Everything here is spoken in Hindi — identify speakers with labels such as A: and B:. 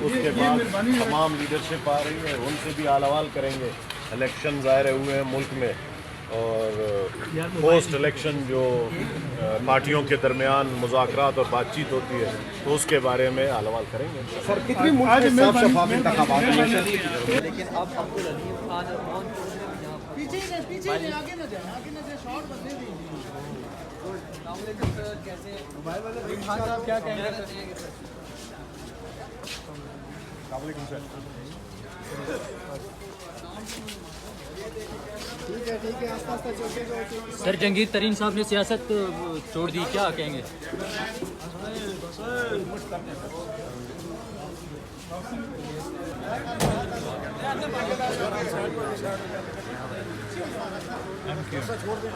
A: उसके बाद तमाम लीडरशिप आ रही है, उनसे भी हाल हवाल करेंगे। इलेक्शन ज़ाहिर हुए हैं मुल्क में, और पोस्ट इलेक्शन जो पार्टियों के दरमियान मुज़ाकरात और बातचीत होती है, तो उसके बारे में हाल हवाल करेंगे।
B: सर कितनी मुल्क में साफ शफाफ इंतखाबात हुए सर?
C: लेकिन अब अब्दुल अलीम खान और मोहन
D: पीछे आगे न जाए शॉर्ट बदले दीजिए।
C: कैसे
D: खान साहब क्या कहेंगे सर? ठीक है आस्ता आस्ता चलते जाओ।
E: सर जंगीर तरीन साहब ने सियासत छोड़ दी, क्या कहेंगे?
D: छोड़ दे।